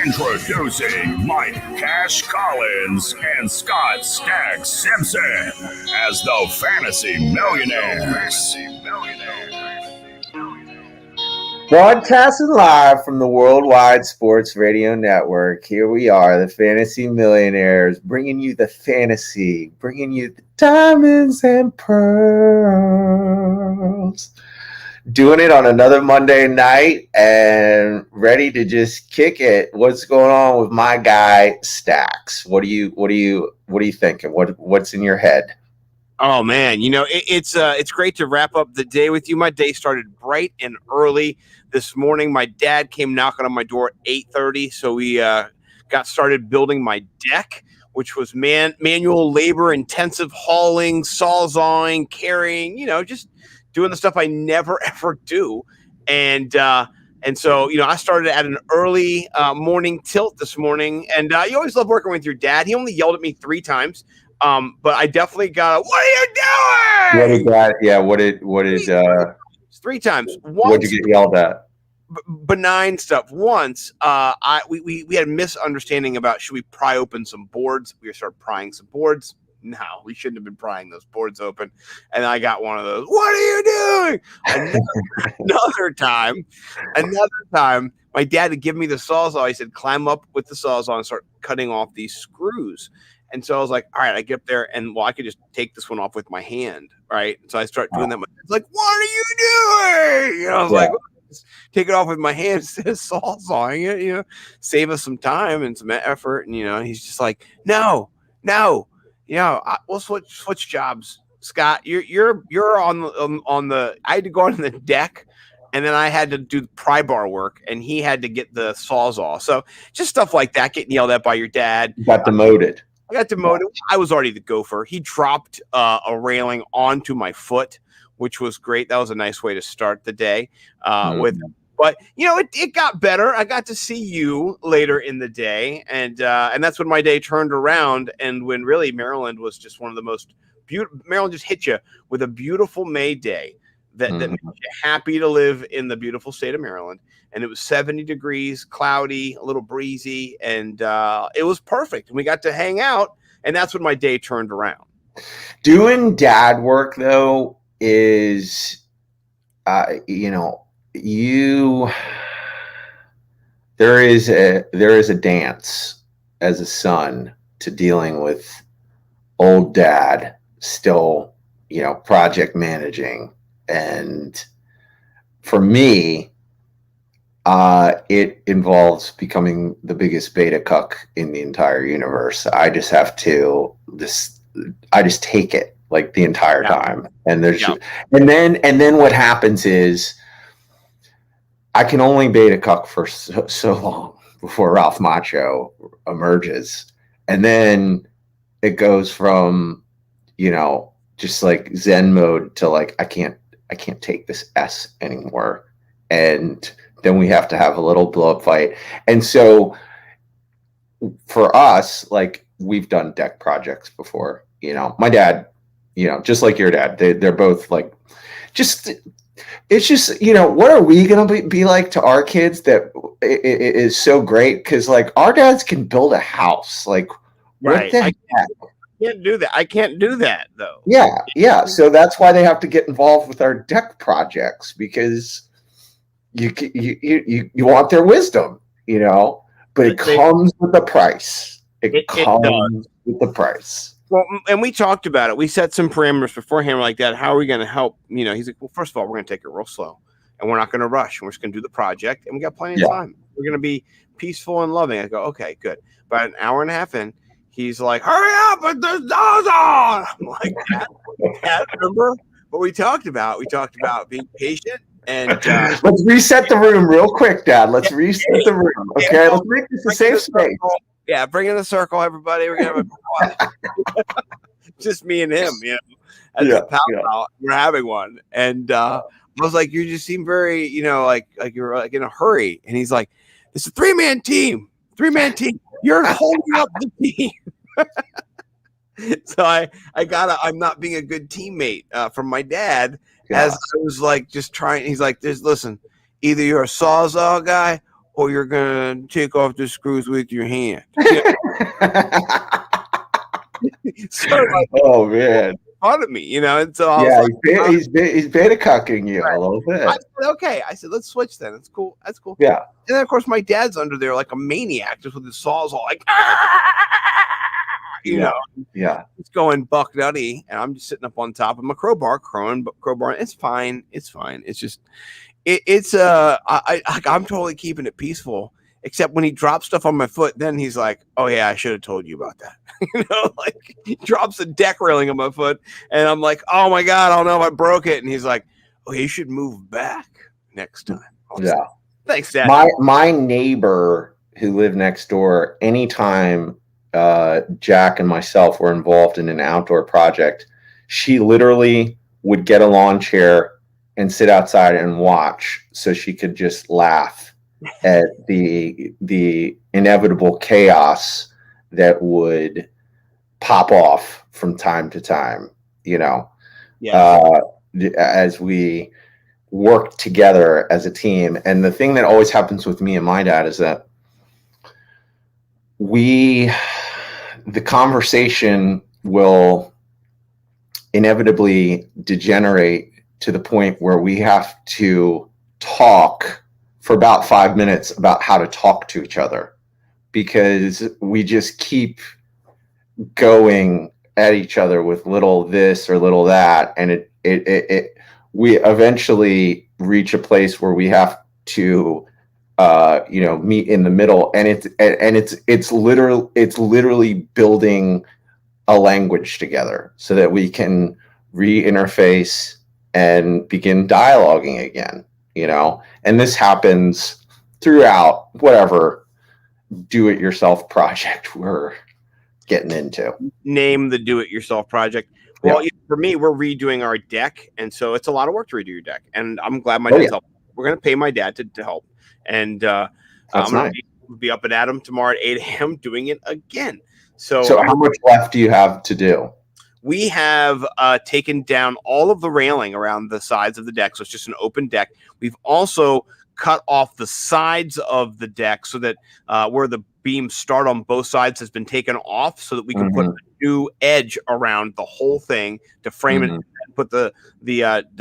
Introducing Mike Cash Collins and Scott Stagg Simpson as the Fantasy Millionaires. Broadcasting live from the Worldwide Sports Radio Network. Here we are, the Fantasy Millionaires, bringing you the fantasy, bringing you the diamonds and pearls. Doing it on another Monday night and ready to just kick it. What's going on with my guy Stacks? What are you thinking? What's in your head? Oh man, it's great to wrap up the day with you. My day started bright and early this morning. My dad came knocking on my door at 8:30, so we got started building my deck, which was manual labor intensive, hauling, sawzawing, carrying, just doing the stuff I never ever do. And so, I started at an early morning tilt this morning, and you always love working with your dad. He only yelled at me 3 times. But I definitely got what are you doing? What did that? Yeah, what did 3 times. What'd you get yelled at? Benign stuff. Once, we had a misunderstanding about should we pry open some boards. We started prying some boards. No, we shouldn't have been prying those boards open. And I got one of those. What are you doing? Another time, my dad had given me the sawzall. He said, climb up with the sawzall and start cutting off these screws. And so I was like, all right, I get up there and I could just take this one off with my hand. Right. So I start doing that. It's like, what are you doing? I was like, take it off with my hand instead of sawzawing it, save us some time and some effort. And, he's just like, no, we'll switch jobs. Scott, you're on the, I had to go on the deck. And then I had to do the pry bar work, and he had to get the sawzall. So just stuff like that, getting yelled at by your dad. You got demoted. I got demoted. I was already the gopher. He dropped a railing onto my foot, which was great. That was a nice way to start the day with him. But, it got better. I got to see you later in the day, and that's when my day turned around, and when really Maryland was just one of the most beautiful. Maryland just hit you with a beautiful May day that made you happy to live in the beautiful state of Maryland. And it was 70 degrees, cloudy, a little breezy, and it was perfect. And we got to hang out, and that's when my day turned around. Doing dad work, though, is, there is a dance as a son to dealing with old dad still, project managing. And for me, it involves becoming the biggest beta cuck in the entire universe. I just have to I just take it like the entire time. And and then what happens is I can only beta cuck for so long before Ralph Macchio emerges. And then it goes from, just like Zen mode to like, I can't take this S anymore. And then we have to have a little blow up fight. And so for us, like we've done deck projects before, my dad, just like your dad, they're both like, it's just, what are we going to be like to our kids that it is so great? Cause like our dads can build a house. Like, right. I can't do that. I can't do that though. Yeah. So that's why they have to get involved with our deck projects, because you want their wisdom, but it comes with a price. It comes with the price. Well, and we talked about it. We set some parameters beforehand like that. How are we going to help? He's like, well, first of all, we're going to take it real slow, and we're not going to rush. And we're just going to do the project, and we got plenty of time. We're going to be peaceful and loving. I go, okay, good. About an hour and a half in, he's like, hurry up, put the doors on. I'm like, Dad, remember what we talked about? We talked about being patient. And let's reset the room real quick, Dad. Let's reset the room. Okay, let's make this a safe space. Yeah, bring in the circle, everybody. We're gonna have just me and him, as a pal. We're having one, and I was like, "You just seem very, like you're like in a hurry." And he's like, "It's a 3-man team. 3-man team. You're holding up the team." So I'm not being a good teammate from my dad. As I was like just trying, he's like, listen, either you're a sawzall guy or you're gonna take off the screws with your hand. So like, oh man, fun of me, and so I was yeah, like, he's beta cucking you a little I bit. said, okay. I said, let's switch then. That's cool. That's cool. Yeah, And then of course my dad's under there like a maniac, just with his saws all like, yeah, yeah. it's going buck nutty, and I'm just sitting up on top of my crowbar. It's fine. It's fine. It's just, I'm totally keeping it peaceful. Except when he drops stuff on my foot, then he's like, "Oh yeah, I should have told you about that." Like he drops a deck railing on my foot, and I'm like, "Oh my god, I don't know if I broke it." And he's like, "Oh, you should move back next time." Yeah. Thanks, Dad. My neighbor who lived next door, anytime Jack and myself were involved in an outdoor project, she literally would get a lawn chair and sit outside and watch so she could just laugh at the inevitable chaos that would pop off from time to time, as we work together as a team. And the thing that always happens with me and my dad is that the conversation will inevitably degenerate to the point where we have to talk for about 5 minutes about how to talk to each other, because we just keep going at each other with little this or little that, and we eventually reach a place where we have to meet in the middle, and it's literally building a language together so that we can re-interface and begin dialoguing again, and this happens throughout whatever do-it-yourself project we're getting into. Name the do-it-yourself project. Well, for me, we're redoing our deck, and so it's a lot of work to redo your deck, and I'm glad my dad's helping. We're going to pay my dad to help, and I'm going to be up and at him tomorrow at 8 a.m. doing it again. So how much left do you have to do? We have taken down all of the railing around the sides of the deck, so it's just an open deck. We've also cut off the sides of the deck so that where the beams start on both sides has been taken off, so that we can put a new edge around the whole thing to frame it and put the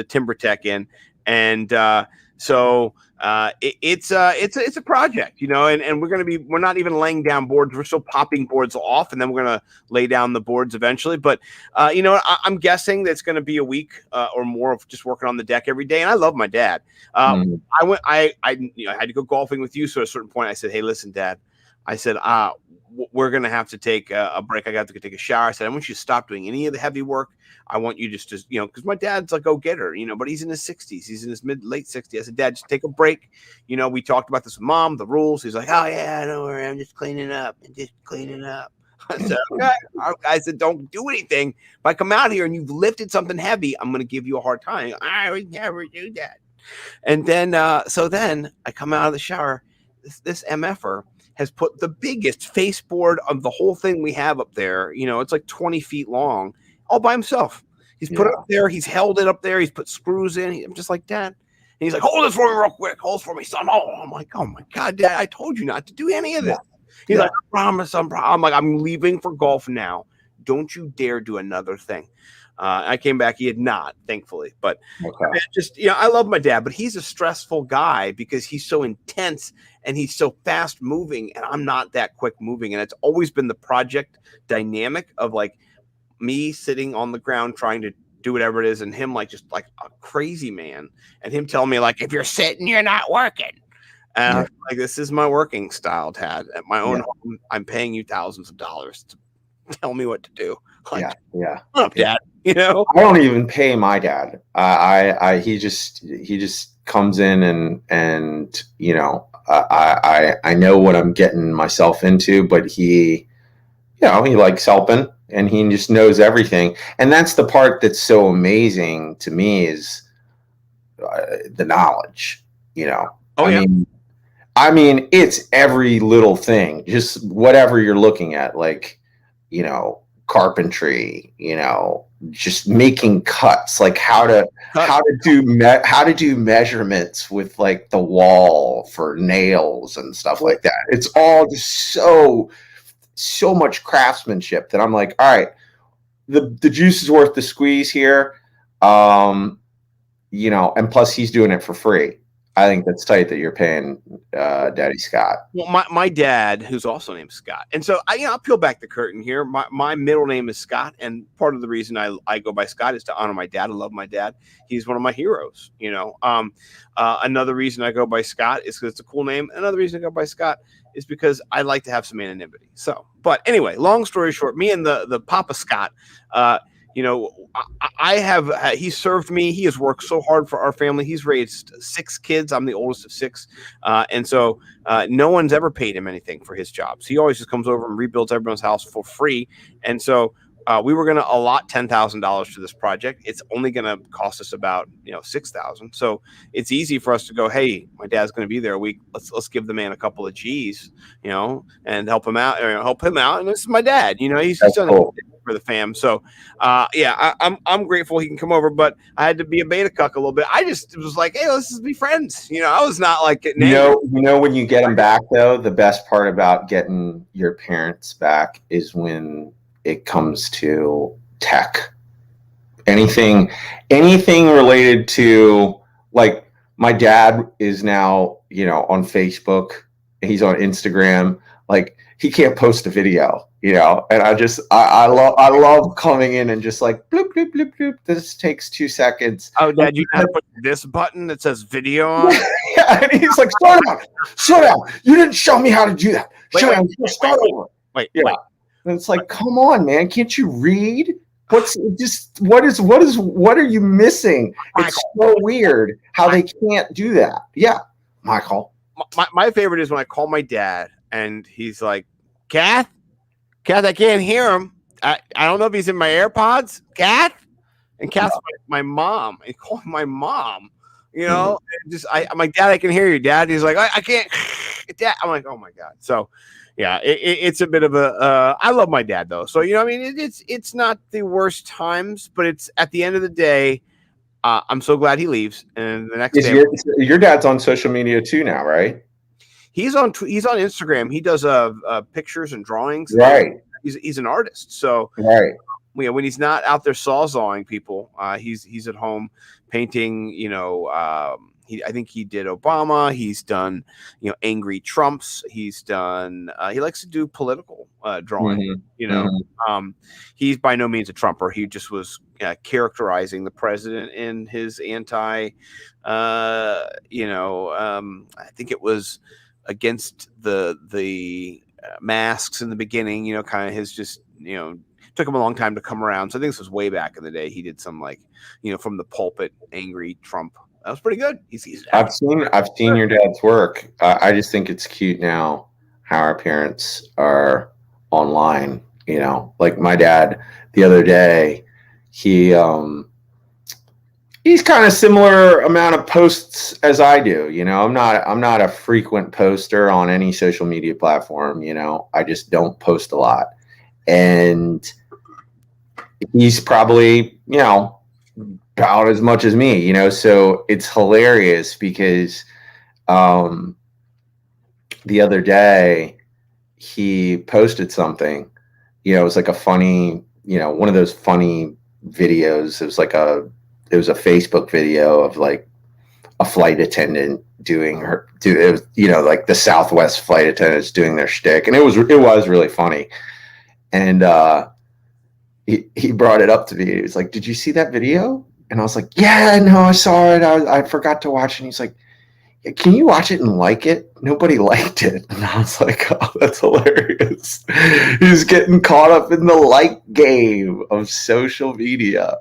timber tech in. And it's a project, and we're not even laying down boards. We're still popping boards off, and then we're going to lay down the boards eventually. But I'm guessing that's going to be a week or more of just working on the deck every day. And I love my dad. I had to go golfing with you. So at a certain point I said, "Hey, listen, Dad," I said, we're going to have to take a break. I got to take a shower. I said, "I want you to stop doing any of the heavy work. I want you just to, because my dad's a go-getter, but he's in his 60s. He's in his late 60s. I said, Dad, just take a break. We talked about this with Mom, the rules." He's like, "Oh, yeah, don't worry. I'm just cleaning up and just cleaning up." I said, "Okay." I said, "Don't do anything. If I come out here and you've lifted something heavy, I'm going to give you a hard time." "I would never do that." And then, then I come out of the shower. This MFer has put the biggest faceboard of the whole thing we have up there. It's like 20 feet long, all by himself. He's put it up there. He's held it up there. He's put screws in. I'm just like, "Dad." And he's like, "Hold this for me real quick. Hold this for me, son." Oh, I'm like, "Oh my God, Dad, I told you not to do any of this." He's like, "I promise. I'm like, I'm leaving for golf now. Don't you dare do another thing." I came back. He had not, thankfully. But I love my dad, but he's a stressful guy because he's so intense and he's so fast moving, and I'm not that quick moving. And it's always been the project dynamic of like me sitting on the ground trying to do whatever it is, and him just like a crazy man, and him telling me like, "If you're sitting, you're not working." And I'm like, "This is my working style, Dad. At my own home, I'm paying you thousands of dollars to tell me what to do." Like, up, Dad. I don't even pay my dad. He just comes in and I know what I'm getting myself into, but he likes helping, and he just knows everything. And that's the part that's so amazing to me is the knowledge, I mean, it's every little thing, just whatever you're looking at, like, carpentry, just making cuts, like how to do measurements with like the wall for nails and stuff like that. It's all just so much craftsmanship that I'm like, all right, the juice is worth the squeeze here. And plus he's doing it for free. I think that's tight that you're paying Daddy Scott. Well, my dad, who's also named Scott, and so I'll peel back the curtain here. My middle name is Scott, and part of the reason I go by Scott is to honor my dad. I love my dad. He's one of my heroes. Another reason I go by Scott is because it's a cool name. Another reason I go by Scott is because I like to have some anonymity. So, but anyway, long story short, me and the Papa Scott. He served me. He has worked so hard for our family. He's raised 6 kids. I'm the oldest of 6. And so no one's ever paid him anything for his jobs. He always just comes over and rebuilds everyone's house for free. And so we were going to allot $10,000 to this project. It's only going to cost us about, $6,000. So it's easy for us to go, hey, my dad's going to be there a week. Let's give the man a couple of G's, and help him out. And this is my dad. He's done cool. For the fam. So I'm grateful he can come over, but I had to be a beta cuck a little bit. I just was like, hey, let's just be friends. I was not like getting when you get them back though, the best part about getting your parents back is when it comes to tech. Anything related to, like, my dad is now, on Facebook, he's on Instagram, like he can't post a video, and I love coming in and just like bloop, bloop, bloop, bloop. This takes 2 seconds. Oh, Dad, you gotta put this button that says video on. Yeah, and he's like, slow down. You didn't show me how to do that. Start over. Wait. And it's like, come on, man, can't you read? What are you missing? Michael. It's so weird how they can't do that. Yeah, Michael. My favorite is when I call my dad and he's like, Kath, I can't hear him. I don't know if he's in my AirPods. Kath? And Kath's my mom. I call my mom. I'm like, Dad, I can hear you, Dad. He's like, I can't. Dad. I'm like, oh my God. So yeah, it's a bit of a. I love my dad though. So it's not the worst times, but it's at the end of the day. I'm so glad he leaves, and the next day, your dad's on social media too now, right? He's on Instagram. He does pictures and drawings. Right. He's an artist. So right. When he's not out there sawzawing people, he's at home painting. I think he did Obama. He's done, angry Trumps. He's done. He likes to do political drawing. Mm-hmm. He's by no means a Trumper. He just was characterizing the president in his anti. I think it was against the masks in the beginning. Kind of his just took him a long time to come around. So I think this was way back in the day. He did some from the pulpit, angry Trump. That was pretty good. I've seen your dad's work. I just think it's cute now how our parents are online. Like my dad the other day, he's kind of similar amount of posts as I do. I'm not a frequent poster on any social media platform. I just don't post a lot, and he's probably about as much as me, so it's hilarious because the other day he posted something, it was like a funny, one of those funny videos. It was a Facebook video of like a flight attendant like the Southwest flight attendants doing their shtick, and it was really funny. And he brought it up to me. He was like, "Did you see that video?" And I was like, "Yeah, no, I saw it. I forgot to watch it." And he's like, yeah, "Can you watch it and like it?" Nobody liked it. And I was like, "Oh, that's hilarious." He's getting caught up in the like game of social media.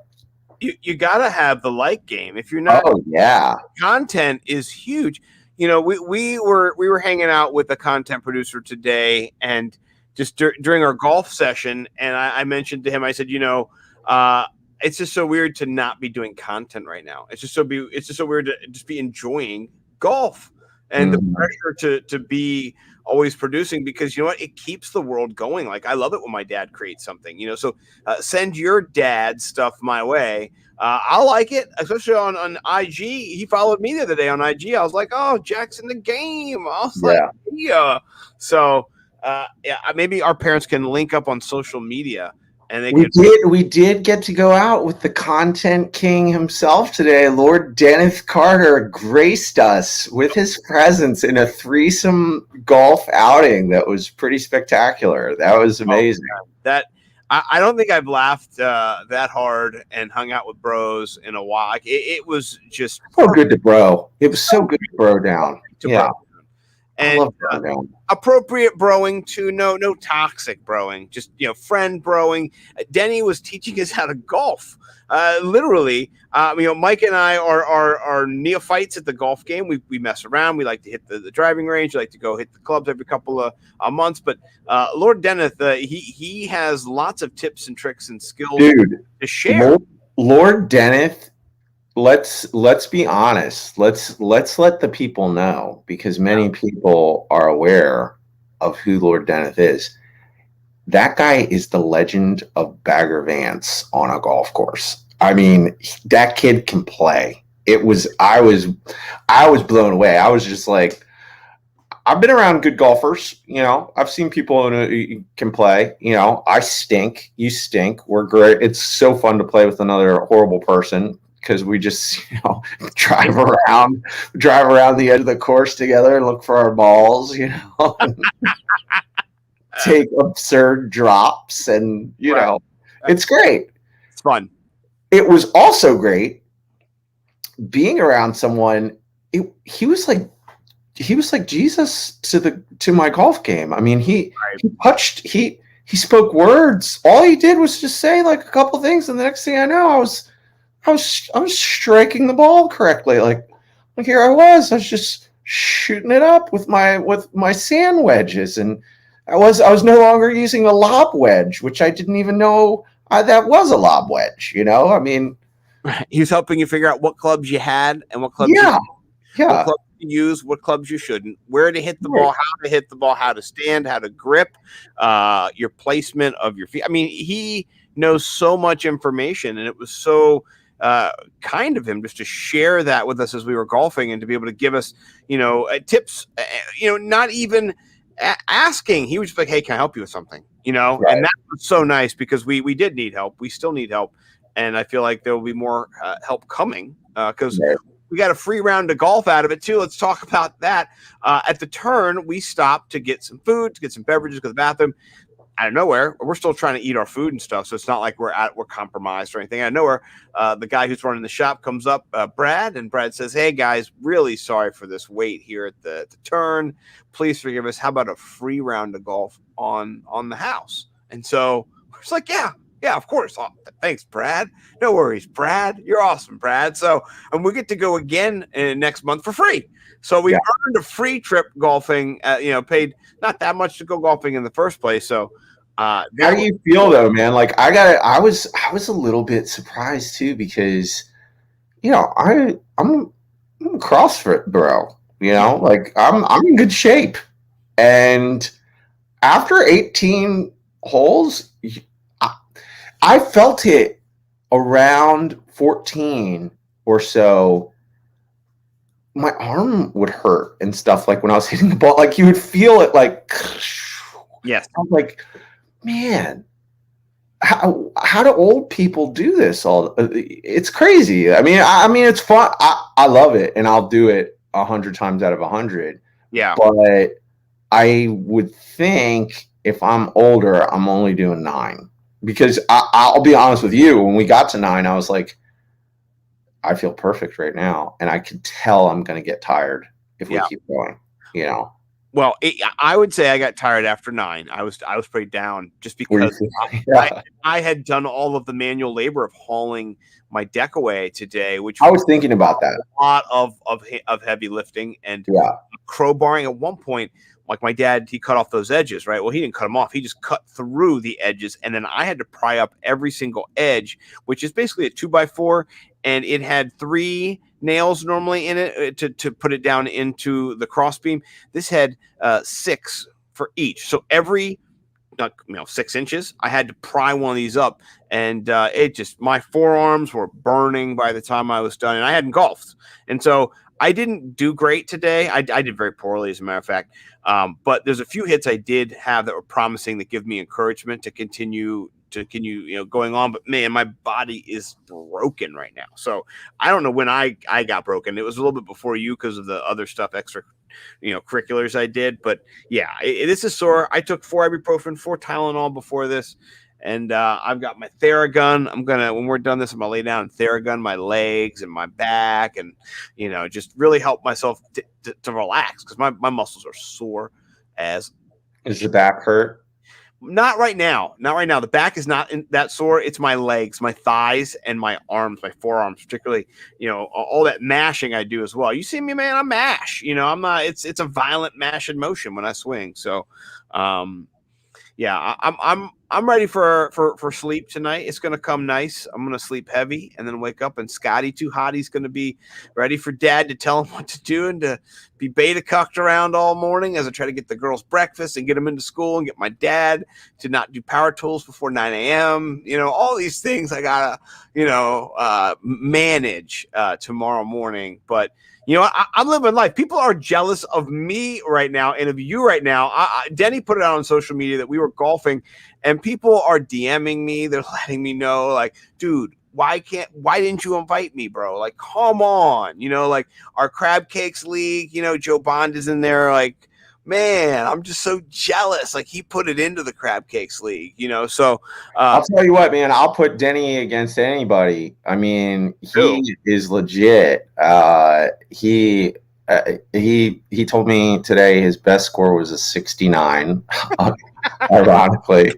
You gotta have the like game. If you're not, oh yeah, content is huge. We were hanging out with a content producer today, and just during our golf session, and I mentioned to him, I said, it's just so weird to not be doing content right now. It's just so weird to just be enjoying golf, and the pressure to be always producing, because you know what, it keeps the world going. Like, I love it when my dad creates something, you know. So send your dad stuff my way. I'll like it, especially on IG. He followed me the other day on IG. I was like, oh, Jack's in the game. I was like, yeah. So yeah, maybe our parents can link up on social media. And we did get to go out with the content king himself today. Lord Dennis Carter graced us with his presence in a threesome golf outing that was pretty spectacular. That was amazing. I don't think I've laughed that hard and hung out with bros in a while. Like, it was just so good to bro. It was so good to bro down. Yeah. Bro. And appropriate broing too. No toxic broing. Just, you know, friend broing. Denny was teaching us how to golf. Literally, you know, Mike and I are neophytes at the golf game. We mess around. We like to hit the driving range. We like to go hit the clubs every couple of months. But Lord Dennis, he has lots of tips and tricks and skills to share. Lord Dennis. Let's be honest. Let's let the people know, because many people are aware of who Lord Dennis is. That guy is the legend of Bagger Vance on a golf course. I mean, that kid can play. I was blown away. I was just like, I've been around good golfers. You know, I've seen people who can play. You know, I stink. You stink. We're great. It's so fun to play with another horrible person, because we just, you know, drive around the edge of the course together and look for our balls, you know, take absurd drops, and, you know, it's great. It's fun. It was also great being around someone. He was like Jesus to my golf game. I mean, he spoke words. All he did was just say like a couple things, and the next thing I know, I was striking the ball correctly. Like here I was just shooting it up with my sand wedges, and I was no longer using a lob wedge, which I didn't even know that was a lob wedge. You know, I mean, he was helping you figure out what clubs you had and what clubs what clubs you use, what clubs you shouldn't, where to hit the ball, how to hit the ball, how to stand, how to grip, your placement of your feet. I mean, he knows so much information, and it was so kind of him just to share that with us as we were golfing, and to be able to give us, you know, tips, you know, not even asking. He was just like, hey, can I help you with something? You know, and that was so nice, because we did need help. We still need help. And I feel like there will be more help coming, because we got a free round of golf out of it too. Let's talk about that. At the turn, we stopped to get some food, to get some beverages, go to the bathroom. Out of nowhere, we're still trying to eat our food and stuff, so it's not like we're compromised or anything. Out of nowhere, the guy who's running the shop comes up, Brad, and Brad says, hey guys, really sorry for this wait here at the turn. Please forgive us. How about a free round of golf on the house? And so we're just like, yeah, of course. Oh, thanks, Brad. No worries, Brad. You're awesome, Brad. So, and we get to go again next month for free. So we earned a free trip golfing. You know, paid not that much to go golfing in the first place. So, how do you feel though, man? Like I was a little bit surprised too, because, you know, I'm a CrossFit bro. You know, like I'm in good shape, and after 18 holes, I felt it around 14 or so. My arm would hurt and stuff, like when I was hitting the ball, like you would feel it, like, yes. I'm like, man, how do old people do this? It's crazy. I mean, it's fun. I love it, and I'll do it 100 times out of 100. Yeah. But I would think if I'm older, I'm only doing 9, because I'll be honest with you. When we got to 9, I was like, I feel perfect right now, and I could tell I'm going to get tired if we keep going. You know. Well, I would say I got tired after 9. I was pretty down, just because I had done all of the manual labor of hauling my deck away today, which I was thinking about that. A lot of heavy lifting and crowbarring. At one point, like my dad, he cut off those edges, right? Well, he didn't cut them off. He just cut through the edges, and then I had to pry up every single edge, which is basically a 2x4, and it had 3 nails normally in it to put it down into the crossbeam. This had 6 for each. So every 6 inches, I had to pry one of these up, and my forearms were burning by the time I was done, and I hadn't golfed, and so I didn't do great today. I did very poorly, as a matter of fact. But there's a few hits I did have that were promising, that give me encouragement to continue going on. But man, my body is broken right now. So I don't know when I got broken. It was a little bit before you because of the other stuff, extra curriculars I did. But yeah, this is sore. I took 4 ibuprofen, 4 Tylenol before this. And I've got my Theragun. When we're done this, I'm gonna lay down and Theragun my legs and my back, and just really help myself to relax, because my muscles are sore as. Is your back hurt? Not right now. Not right now. The back is not that sore. It's my legs, my thighs, and my arms, my forearms, particularly. All that mashing I do as well. You see me, man? I mash. I'm not. It's a violent mashing motion when I swing. So, yeah, I'm ready for sleep tonight. It's gonna come nice. I'm gonna sleep heavy and then wake up, and Scotty Too Hotty's gonna be ready for Dad to tell him what to do, and to be beta cucked around all morning as I try to get the girls breakfast and get them into school, and get my dad to not do power tools before 9 a.m. All these things I gotta manage tomorrow morning, but. I'm living life. People are jealous of me right now and of you right now. Denny put it out on social media that we were golfing, and people are DMing me. They're letting me know, like, dude, why didn't you invite me, bro? Like, come on. Like our crab cakes league, Joe Bond is in there. Like, man, I'm just so jealous. Like, he put it into the crab cakes league, so I'll tell you what, man, I'll put Denny against anybody. I mean, he is legit. He told me today his best score was a 69, ironically.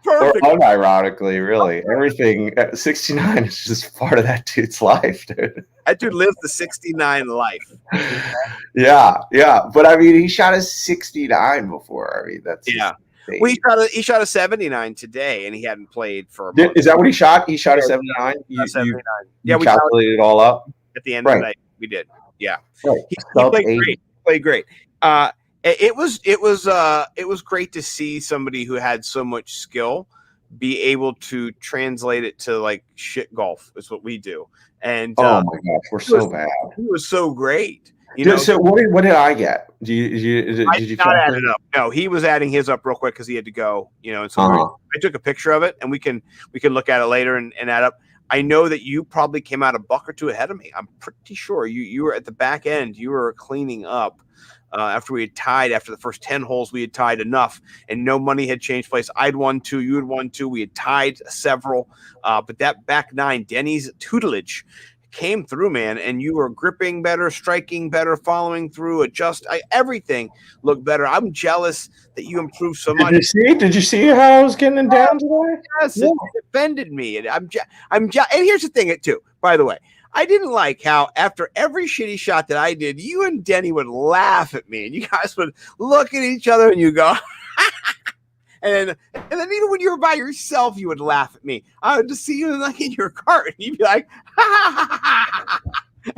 Perfect. Or unironically, really. Everything 69 is just part of that dude's life, dude. That dude lives the 69 life. Yeah. But I mean, he shot a 69 before. I mean, that's well, he shot a 79 today, and he hadn't played for a month. Is that what he shot? He shot a 79? 79. We calculated it all up? At the end of the night, we did. Yeah. Right. He played great. He played great. It was great to see somebody who had so much skill be able to translate it to like shit golf. Is what we do. And oh my gosh, we're so bad. He was so great. So what did I get? Did you not add it up? No, he was adding his up real quick because he had to go. And so I took a picture of it, and we can look at it later and add up. I know that you probably came out a buck or two ahead of me. I'm pretty sure you were at the back end. You were cleaning up. After we had tied, after the first 10 holes, we had tied enough, and no money had changed place. I'd won 2, you had won 2. We had tied several, but that back 9, Denny's tutelage came through, man, and you were gripping better, striking better, following through, everything looked better. I'm jealous that you improved so much. Did you see how I was getting down today? Yes, yeah. It offended me. And and here's the thing, too, by the way. I didn't like how after every shitty shot that I did, you and Denny would laugh at me, and you guys would look at each other and you go, and then even when you were by yourself, you would laugh at me. I would just see you like in your cart, and you'd be like,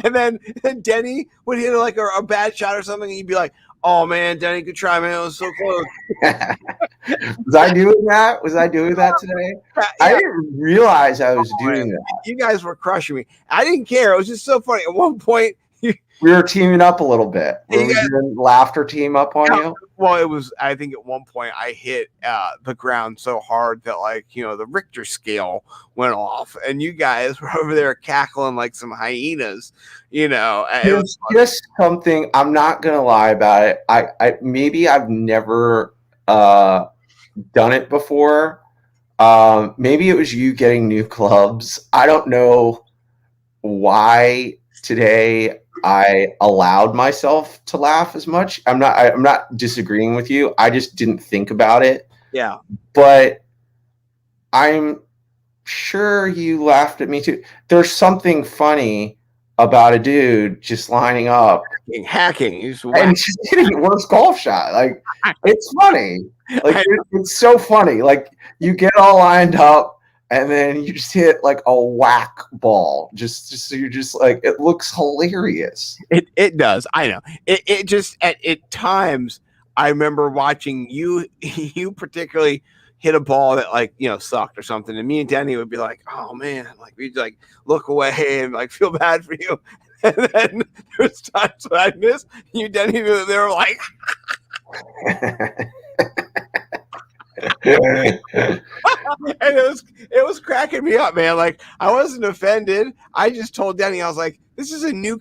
and then Denny would hit like a bad shot or something, and you'd be like, oh man, Denny, good try, man. It was so close. Was I doing that today? Yeah. I didn't realize I was doing that. You guys were crushing me. I didn't care. It was just so funny. At one point, we were teaming up a little bit. Were we doing laughter team up on you? Well, it was. I think at one point I hit the ground so hard that the Richter scale went off, and you guys were over there cackling like some hyenas. It's just something. I'm not gonna lie about it. I maybe I've never done it before. Maybe it was you getting new clubs. I don't know why today I allowed myself to laugh as much. I'm not disagreeing with you. I just didn't think about it. Yeah. But I'm sure you laughed at me too. There's something funny about a dude just lining up, hacking, and just hitting the worst golf shot. Like, it's funny. Like, it's so funny. Like, you get all lined up, and then you just hit like a whack ball. Just so you're just like, it looks hilarious. It does. I know. It just at times I remember watching you you particularly hit a ball that like, sucked or something, and me and Denny would be like, oh man, like we'd like look away and like feel bad for you. And then there's times when I miss you, Denny, they were like and it was cracking me up, man. Like I wasn't offended. I just told Danny, I was like, this is a new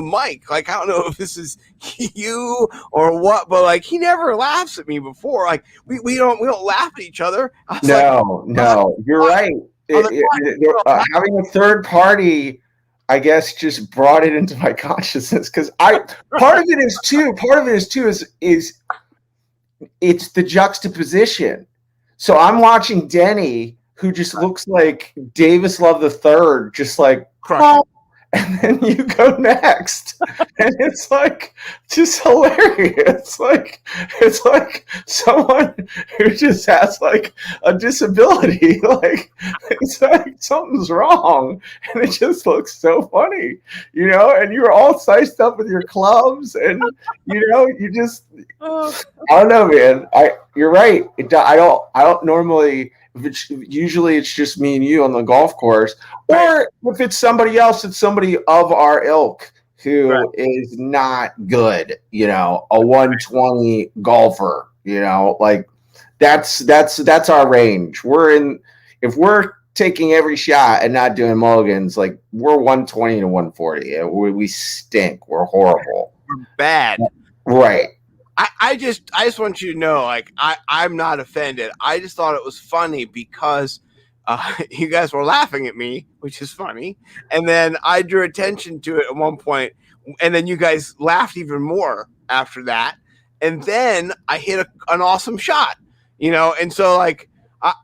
mic. Like I don't know if this is you or what, but like he never laughs at me before. Like we don't laugh at each other. No, you're right. Having a third party, I guess, just brought it into my consciousness, because part of it is it's the juxtaposition. So I'm watching Denny, who just looks like Davis Love III, just like, oh, and then you go next, and it's like just hilarious. It's like someone who just has like a disability, like it's like something's wrong, and it just looks so funny, and you're all sized up with your clubs, and you just I don't know, man. You're right. I don't normally. Usually it's just me and you on the golf course, or if it's somebody else, it's somebody of our ilk who is not good. A 120 golfer. Like that's our range. If we're taking every shot and not doing mulligans, like we're 120 to 140. We stink. We're horrible. We're bad. Right. I just want you to know, like, I'm not offended. I just thought it was funny because you guys were laughing at me, which is funny. And then I drew attention to it at one point, and then you guys laughed even more after that. And then I hit an awesome shot, and so like,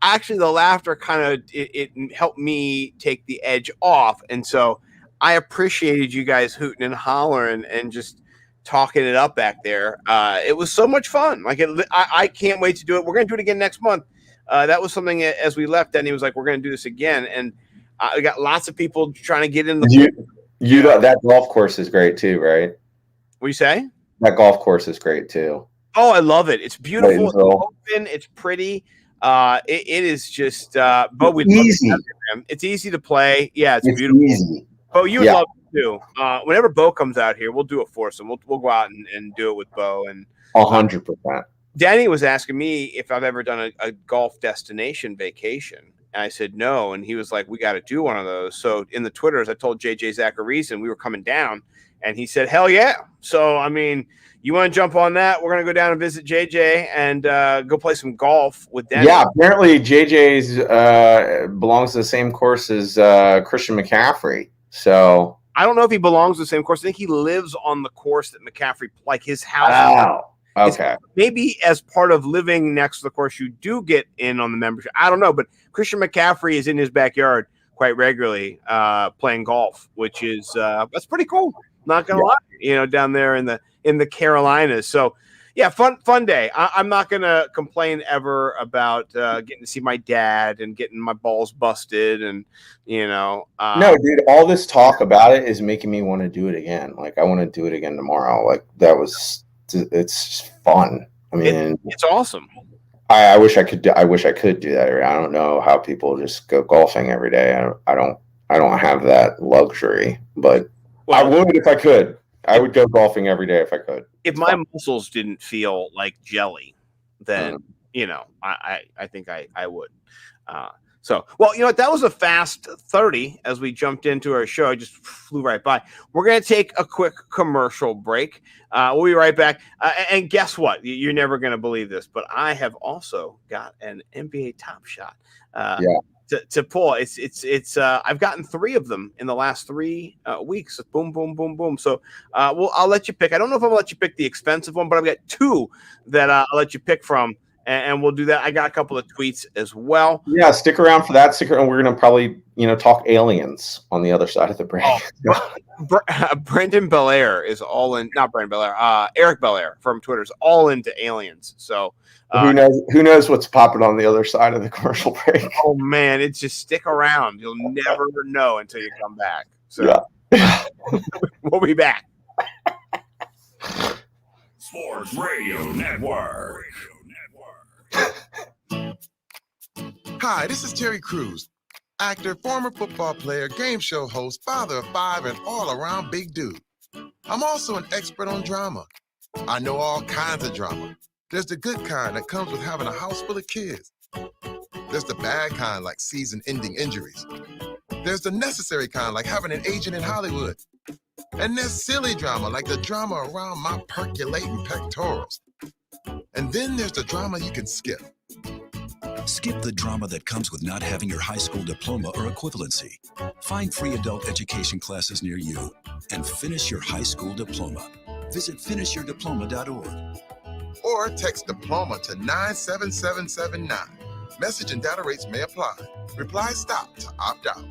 actually the laughter kind of, it helped me take the edge off. And so I appreciated you guys hooting and hollering and just talking it up back there. It was so much fun. Like I can't wait to do it. We're going to do it again next month. That was something as we left, and he was like, we're going to do this again. And we got lots of people trying to get in the that golf course is great too, right? What do you say? That golf course is great too. Oh, I love it. It's beautiful. It's open. It's pretty. It is just easy. It's easy to play. Yeah, it's beautiful. Easy. Bo, you would love it too. Whenever Bo comes out here, we'll do it for some. We'll go out and do it with Bo. And 100%. Danny was asking me if I've ever done a golf destination vacation. And I said no. And he was like, we got to do one of those. So in the Twitters, I told JJ Zachariason we were coming down, and he said, hell yeah. So, I mean, you want to jump on that? We're going to go down and visit JJ and go play some golf with Danny. Yeah, apparently JJ's belongs to the same course as Christian McCaffrey. So I don't know if he belongs to the same course. I think he lives on the course that McCaffrey, like his house. Wow. Okay. Maybe as part of living next to the course, you do get in on the membership. I don't know, but Christian McCaffrey is in his backyard quite regularly playing golf, which is that's pretty cool. Not gonna lie, down there in the Carolinas. So yeah, fun day. I'm not gonna complain ever about getting to see my dad and getting my balls busted, and no, dude, all this talk about it is making me want to do it again. Like I want to do it again tomorrow. Like it's fun. I mean, it's awesome. I wish I could do that. I don't know how people just go golfing every day. I don't have that luxury, but I would if I could. I would go golfing every day if I could. If my muscles didn't feel like jelly, then I think I would. So, well, that was a fast 30 as we jumped into our show. I just flew right by. We're going to take a quick commercial break. We'll be right back. And guess what? You're never going to believe this, but I have also got an NBA Top Shot to pull. It's I've gotten 3 of them in the last 3 weeks. Boom, boom, boom, boom. So I'll let you pick. I don't know if I'm going to let you pick the expensive one, but I've got 2 that I'll let you pick from. and we'll do that. I got a couple of tweets as well. Yeah, stick around for that. And we're going to probably, talk aliens on the other side of the break. Brendan Belair is all in. Not Brendan Belair. Eric Belair from Twitter is all into aliens. So who knows what's popping on the other side of the commercial break? Oh man, it's just stick around. You'll never know until you come back. So we'll be back. Sports Radio Network. Hi, this is Terry Crews, actor, former football player, game show host, father of 5, and all-around big dude. I'm also an expert on drama. I know all kinds of drama. There's the good kind that comes with having a house full of kids. There's the bad kind like season-ending injuries. There's the necessary kind like having an agent in Hollywood. And there's silly drama like the drama around my percolating pectorals. And then there's the drama you can skip. Skip the drama that comes with not having your high school diploma or equivalency. Find free adult education classes near you and finish your high school diploma. Visit finishyourdiploma.org. Or text diploma to 97779. Message and data rates may apply. Reply stop to opt out.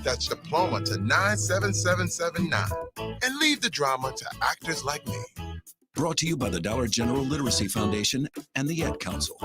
That's diploma to 97779. And leave the drama to actors like me. Brought to you by the Dollar General Literacy Foundation and the Ed Council.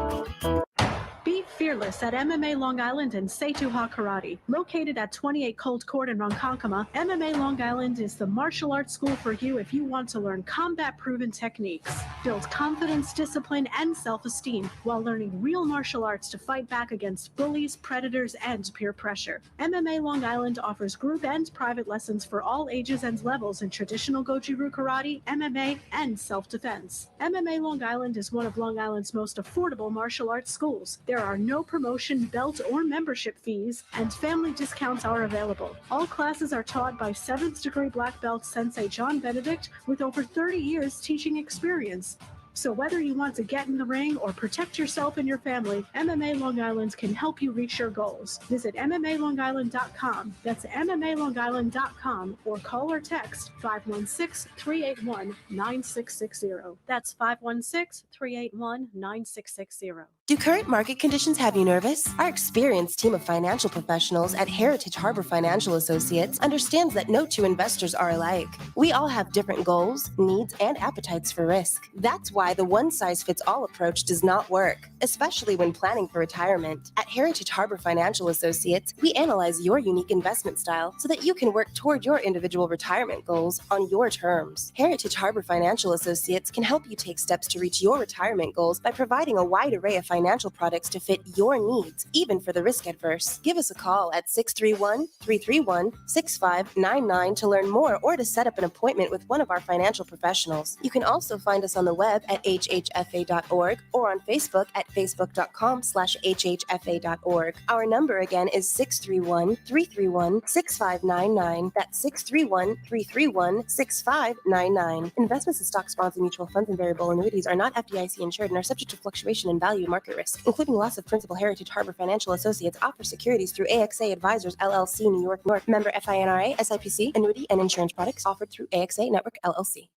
Be fearless at MMA Long Island and Seituha Karate. Located at 28 Colt Court in Ronkonkoma, MMA Long Island is the martial arts school for you if you want to learn combat-proven techniques, build confidence, discipline, and self-esteem while learning real martial arts to fight back against bullies, predators, and peer pressure. MMA Long Island offers group and private lessons for all ages and levels in traditional Goju-Ryu Karate, MMA, and self-defense. MMA Long Island is one of Long Island's most affordable martial arts schools. There are no promotion, belt, or membership fees, and family discounts are available. All classes are taught by 7th degree black belt Sensei John Benedict with over 30 years teaching experience. So whether you want to get in the ring or protect yourself and your family, MMA Long Island can help you reach your goals. Visit MMALongIsland.com. That's MMALongIsland.com or call or text 516-381-9660. That's 516-381-9660. Do current market conditions have you nervous? Our experienced team of financial professionals at Heritage Harbor Financial Associates understands that no two investors are alike. We all have different goals, needs, and appetites for risk. That's why the one-size-fits-all approach does not work, especially when planning for retirement. At Heritage Harbor Financial Associates, we analyze your unique investment style so that you can work toward your individual retirement goals on your terms. Heritage Harbor Financial Associates can help you take steps to reach your retirement goals by providing a wide array of financial products to fit your needs, even for the risk adverse. Give us a call at 631-331-6599 to learn more or to set up an appointment with one of our financial professionals. You can also find us on the web at hhfa.org or on Facebook at facebook.com/hhfa.org. Our number again is 631-331-6599. That's 631-331-6599. Investments in stock, bonds, and mutual funds and variable annuities are not FDIC insured and are subject to fluctuation in value and market risk, including loss of principal. Heritage Harbor Financial Associates offers securities through AXA Advisors LLC, New York, North. Member FINRA, SIPC, annuity and insurance products offered through AXA Network LLC.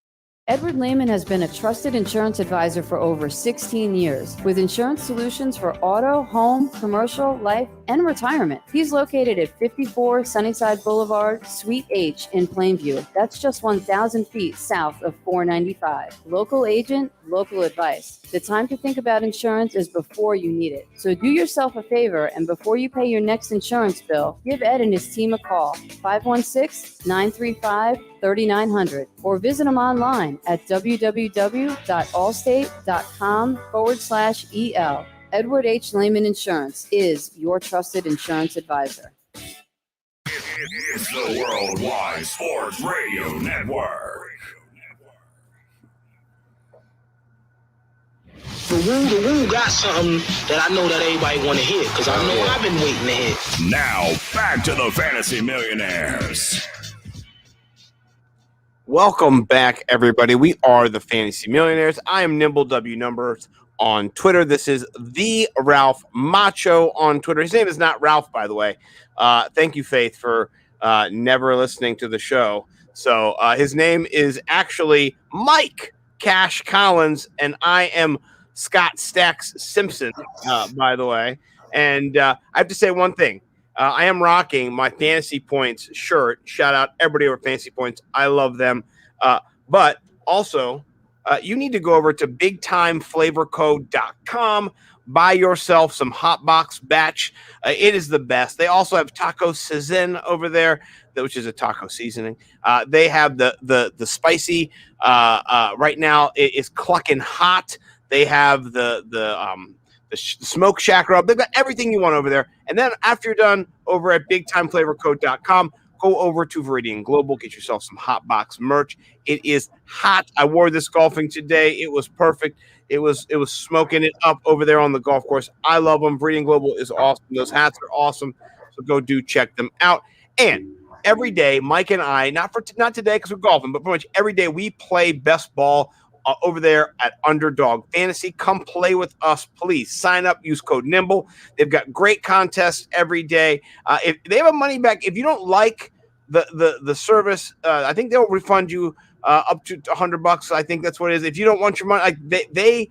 Edward Lehman has been a trusted insurance advisor for over 16 years with insurance solutions for auto, home, commercial, life, and retirement. He's located at 54 Sunnyside Boulevard, Suite H in Plainview. That's just 1,000 feet south of 495. Local agent, local advice. The time to think about insurance is before you need it. So do yourself a favor and before you pay your next insurance bill, give Ed and his team a call, 516-935-3900, or visit him online at www.allstate.com/EL. Edward H. Lehman Insurance is your trusted insurance advisor. It's the Worldwide Sports Radio Network. The Woo got something that I know that everybody want to hear, because I know I've been waiting to hear. Now, back to the Fantasy Millionaires. Welcome back, everybody. We are the Fantasy Millionaires. I am Nimble W Numbers on Twitter. This is the Ralph Macho on Twitter. His name is not Ralph, by the way. Thank you, Faith, for never listening to the show. So his name is actually Mike Cash Collins, and I am Scott Stacks Simpson, by the way. And I have to say one thing. I am rocking my Fantasy Points shirt. Shout out everybody over Fantasy Points. I love them. But also, you need to go over to bigtimeflavorcode.com. Buy yourself some Hot Box Batch. It is the best. They also have Taco Season over there, which is a taco seasoning. They have the spicy. Right now, it is clucking hot. They have the Smoke Shack rub. They've got everything you want over there. And then after you're done over at bigtimeflavorcode.com, go over to Viridian Global, get yourself some Hot Box merch. It is hot. I wore this golfing today. It was perfect. It was smoking it up over there on the golf course. I love them. Viridian Global is awesome. Those hats are awesome. So go check them out. And every day, Mike and I, not today because we're golfing, but pretty much every day we play best ball over there at Underdog Fantasy. Come play with us, please. Sign up, use code NIMBLE. They've got great contests every day. If they have a money back, if you don't like the service, I think they'll refund you up to $100. I think that's what it is. If you don't want your money, like they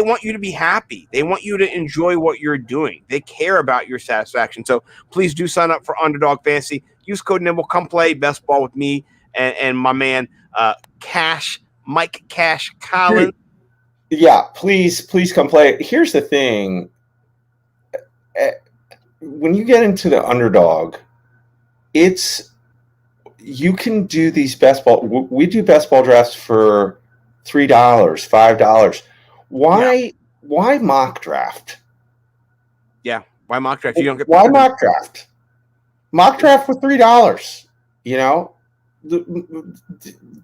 want you to be happy. They want you to enjoy what you're doing. They care about your satisfaction. So please do sign up for Underdog Fantasy. Use code NIMBLE. Come play best ball with me and my man Mike Cash Collins. Yeah, please come play. Here's the thing. When you get into the Underdog, you can do these best ball. We do best ball drafts for $3, $5. Why mock draft? Yeah, why mock draft? You don't get why mock draft? Mock draft for $3. You know,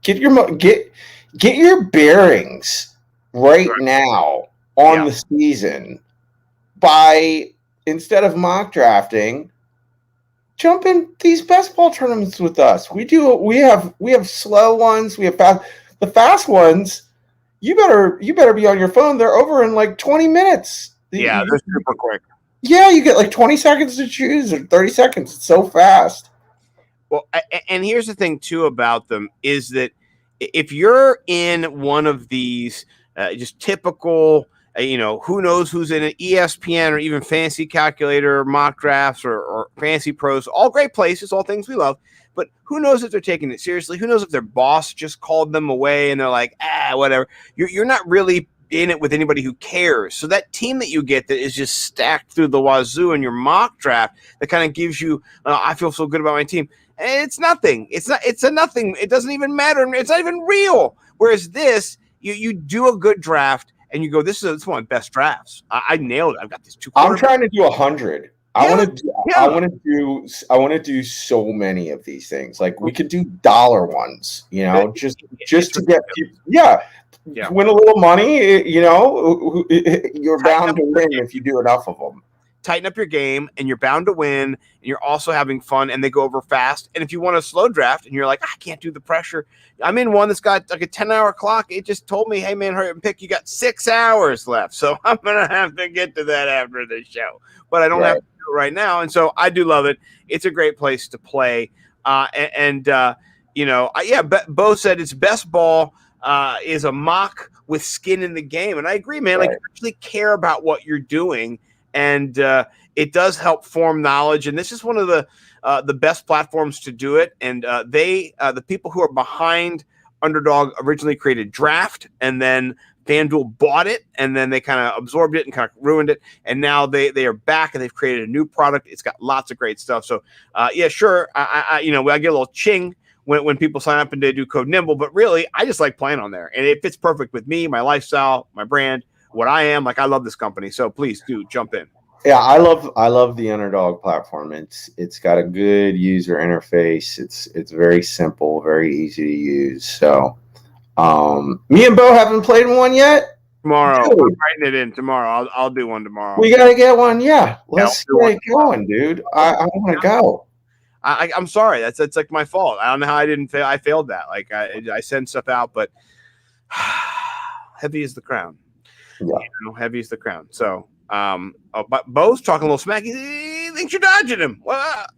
get your bearings right now on the season by, instead of mock drafting, jump in these best ball tournaments with us. We have slow ones, we have fast. The fast ones, you better be on your phone. They're over in like 20 minutes. Yeah, they're super quick. Yeah, you get like 20 seconds to choose or 30 seconds. It's so fast. Well, and here's the thing too about them is that if you're in one of these just typical, who knows who's in an ESPN or even Fantasy Calculator, mock drafts or Fantasy Pros, all great places, all things we love. But who knows if they're taking it seriously? Who knows if their boss just called them away and they're like, whatever. You're not really in it with anybody who cares. So that team that you get that is just stacked through the wazoo in your mock draft that kind of gives you, I feel so good about my team. It's nothing. It's a nothing. It doesn't even matter. It's not even real. Whereas this, you do a good draft and you go, this is one of my best drafts. I nailed it. I've got these two. I'm trying to do 100. I want to do so many of these things. Like we could do dollar ones, just to get people. Yeah. Win a little money, you're bound to win if you do enough of them. Tighten up your game, and you're bound to win, and you're also having fun, and they go over fast. And if you want a slow draft, and you're like, I can't do the pressure. I'm in one that's got like a 10-hour clock. It just told me, hey, man, hurry up and pick. You got 6 hours left. So I'm going to have to get to that after the show. But I don't have to do it right now. And so I do love it. It's a great place to play. Bo said it's best ball. Is a mock with skin in the game. And I agree, man. Like, you actually care about what you're doing. And it does help form knowledge. And this is one of the best platforms to do it. And the people who are behind Underdog originally created Draft, and then FanDuel bought it, and then they kind of absorbed it and kind of ruined it. And now they are back, and they've created a new product. It's got lots of great stuff. So, sure. I get a little ching when people sign up and they do code NIMBLE, but really, I just like playing on there. And it fits perfect with me, my lifestyle, my brand, what I am. Like, I love this company. So please do jump in. Yeah, I love the Underdog platform. It's got a good user interface. It's very simple, very easy to use. So me and Bo haven't played one yet. Tomorrow. Dude. I'm writing it in tomorrow. I'll do one tomorrow. We gotta get one, Let's get it going, dude. I wanna go. I'm sorry. That's like my fault. I don't know how I didn't fail. I failed that. Like I send stuff out, but heavy is the crown. Yeah. Heavy is the crown. So, but Bo's talking a little smack. He thinks you're dodging him. What?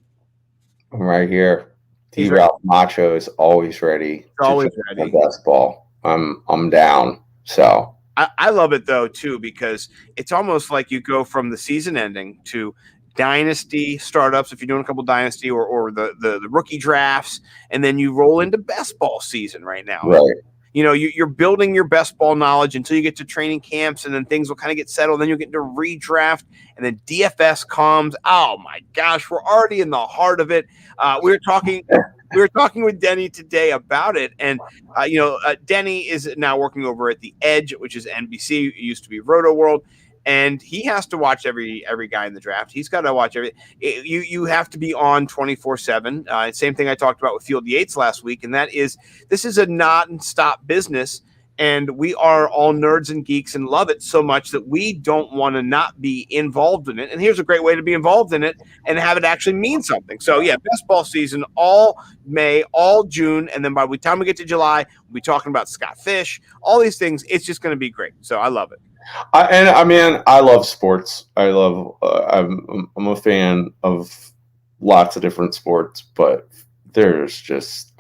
I'm right here. T-Ralph Macho is always ready. Always ready. Best ball. I'm down. So I love it though too, because it's almost like you go from the season ending to dynasty startups if you're doing a couple dynasty or the rookie drafts, and then you roll into best ball season right now. Right. You're building your best ball knowledge until you get to training camps, and then things will kind of get settled. Then you'll get into redraft, and then DFS comes. Oh my gosh, we're already in the heart of it. We were talking with Denny today about it, and Denny is now working over at the Edge, which is NBC. It used to be Roto World. And he has to watch every guy in the draft. He's got to watch you have to be on 24/7. Same thing I talked about with Field Yates last week, and that is this is a non-stop business, and we are all nerds and geeks and love it so much that we don't want to not be involved in it. And here's a great way to be involved in it and have it actually mean something. So yeah, best ball season all May, all June, and then by the time we get to July, we'll be talking about Scott Fish, all these things. It's just going to be great. So I love it. I love sports. I'm a fan of lots of different sports, but there's just,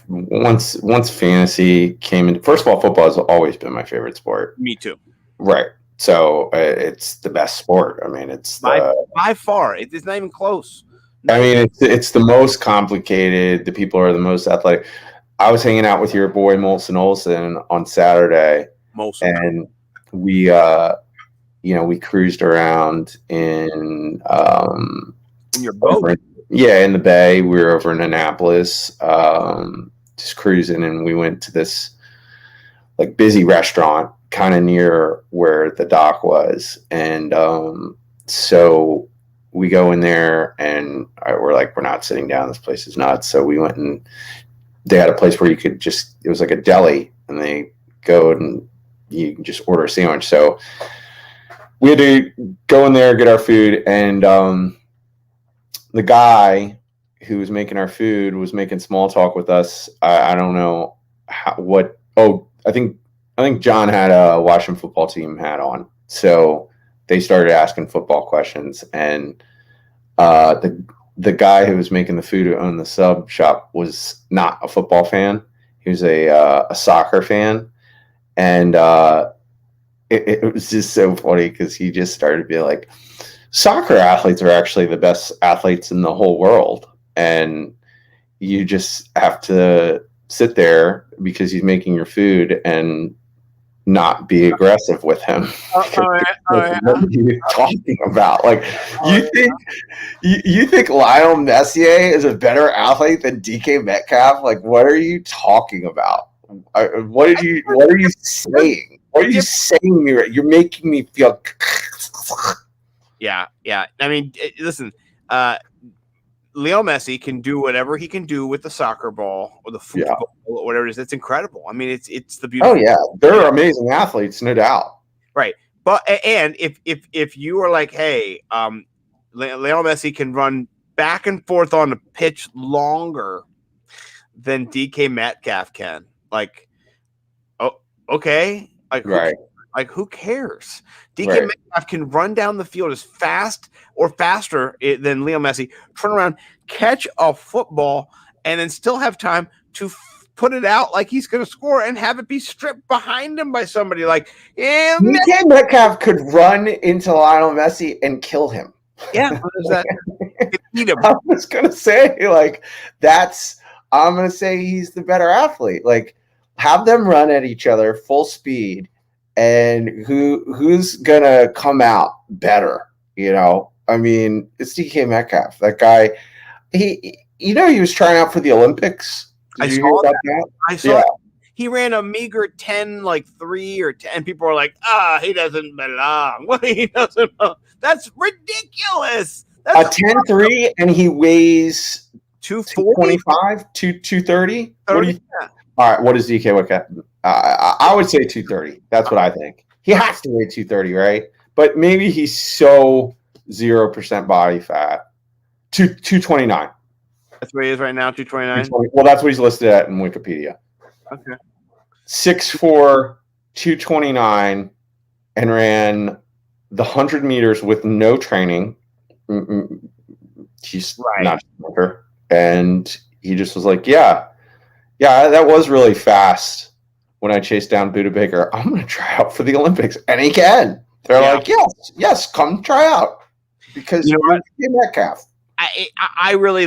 once fantasy came in, first of all, football has always been my favorite sport. Me too. Right. So it's the best sport. It's by far. It's not even close. It's the most complicated. The people are the most athletic. I was hanging out with your boy Molson Olsen on Saturday. And we cruised around in your boat. In the bay. We were over in Annapolis, just cruising, and we went to this like busy restaurant kind of near where the dock was, and so we go in there, and we're like, we're not sitting down. This place is nuts. So we went, and they had a place where you could it was like a deli, and they go and you can just order a sandwich. So we had to go in there, get our food, and the guy who was making our food was making small talk with us. I don't know I think John had a Washington football team hat on. So they started asking football questions, and the guy who was making the food on the sub shop was not a football fan. He was a soccer fan. And it was just so funny because he just started to be like, soccer athletes are actually the best athletes in the whole world. And you just have to sit there because he's making your food and not be aggressive with him. What are you talking about? Like, you think Lionel Messier is a better athlete than DK Metcalf? Like, what are you talking about? What are you saying? What are you saying? You're making me feel. Yeah. Listen, Leo Messi can do whatever he can do with the soccer ball or the football or whatever it is. It's incredible. It's the beautiful. Oh yeah, they're amazing athletes, no doubt. Right, but and if you are like, hey, Leo Messi can run back and forth on the pitch longer than DK Metcalf can. Like, oh, okay. Like, right. Who cares? DK Metcalf can run down the field as fast or faster than Leo Messi, turn around, catch a football, and then still have time to put it out like he's going to score and have it be stripped behind him by somebody. Like, DK Metcalf could run into Lionel Messi and kill him. Yeah, what is that? I was going to say, I'm going to say he's the better athlete. Like, have them run at each other full speed, and who's going to come out better? It's DK Metcalf. That guy, he was trying out for the Olympics. Did you hear about that? I saw it. He ran a meager 10.3 or 10. People were like, he doesn't belong. Well, he doesn't belong. That's ridiculous. That's a 10.3, and he weighs 225, 230. What do you? All right, what is DK Metcalf? I would say 230. That's what I think. He has to weigh 230, right? But maybe he's so 0% body fat. 229. That's where he is right now, 229? Well, that's what he's listed at in Wikipedia. Okay. 6'4", 229, and ran the 100 meters with no training. He's not a smoker. And he just was like, yeah, that was really fast. when I chased down Buda Baker, I'm going to try out for the Olympics. And he can. They're like, yes, come try out. Because you know what? Metcalf. I really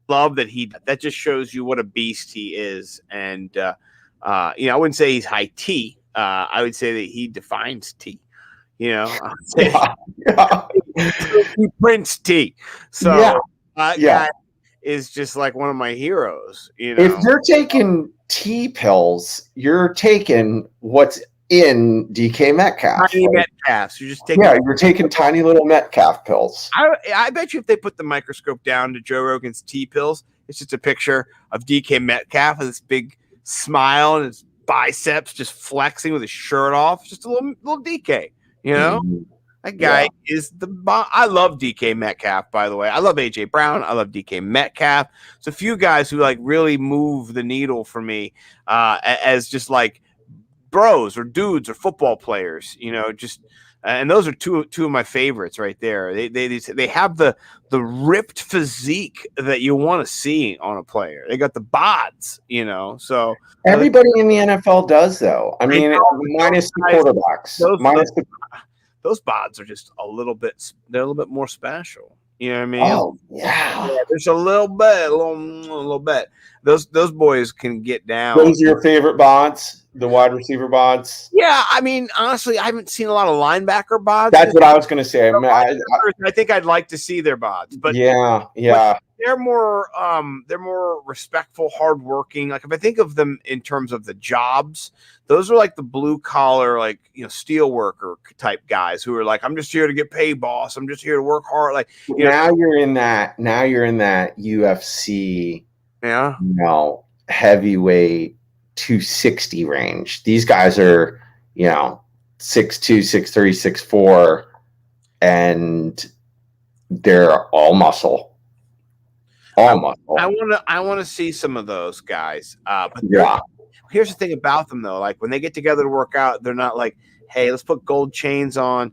love that that just shows you what a beast he is. And, I wouldn't say he's high T. I would say that he defines T. I would say he prints T. So guy is just like one of my heroes. If you're taking T pills, you're taking what's in DK Metcalf. Tiny Metcalfs. You're just taking. Yeah, you're taking tiny little Metcalf pills. I bet you if they put the microscope down to Joe Rogan's T pills, it's just a picture of DK Metcalf with this big smile and his biceps just flexing with his shirt off. Just a little DK. That guy is the bomb. I love DK Metcalf, by the way. I love AJ Brown. I love DK Metcalf. It's a few guys who like really move the needle for me as just like bros or dudes or football players, and those are two of my favorites right there. They have the ripped physique that you want to see on a player. They got the bods, so everybody in the NFL does, though. I mean, minus the quarterbacks. Those bods are just a little bit more special. You know what I mean? Oh, yeah. There's a little bit. Those boys can get down. Those are your favorite bods? The wide receiver bods? Yeah, I mean, honestly, I haven't seen a lot of linebacker bods. That's what I was going to say. I think I'd like to see their bods, but but they're more respectful, hardworking. Like if I think of them in terms of the jobs, those are like the blue collar, like steel worker type guys who are like, I'm just here to get paid, boss. I'm just here to work hard. Like you're in that UFC, heavyweight 260 range. These guys are 6'2", 6'3", 6'4", and they're all muscle. I want to see some of those guys. But here's the thing about them though. Like when they get together to work out, they're not like, hey, let's put gold chains on,